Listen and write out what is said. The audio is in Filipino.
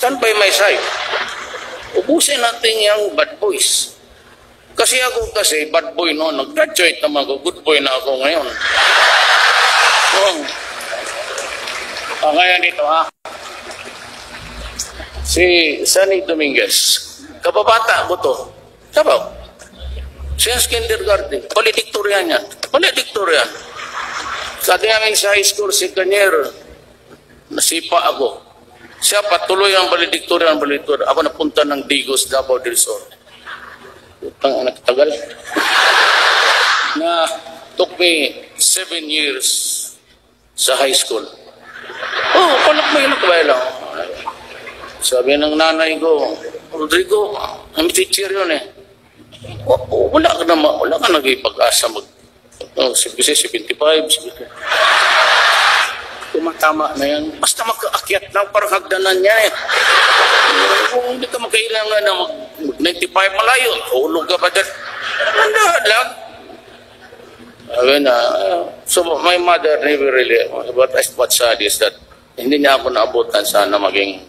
stand by my side. Ubusin natin yung bad boys. Kasi ako bad boy noon. Nag-graduate naman ako. Good boy na ako ngayon. Ngayon dito ha. Si Sunny Dominguez. Kababata ko to. Sabaw. Since kindergarten. Valedictorian yan. Valedictorian. Sa namin sa high school, second year, nasipa ako. Siya patuloy ang valedictorian. Ako napunta ng Digos, Davao del Sur. Utang anak tagal. Na took me 7 years sa high school. Palakmay na kawai lang. Sabi ng nanay ko, Rodrigo, ang teacher yun eh. Wala ka nag-ipag-asa kasi 75, tumatama na yan. Basta makaakyat lang, parang hagdanan niya eh. Kung hindi ka magkailangan na mag-95 malayo, hulog ka pa dyan. Handa lang. So my mother never really, what's sad is that hindi niya ako naabutan sana maging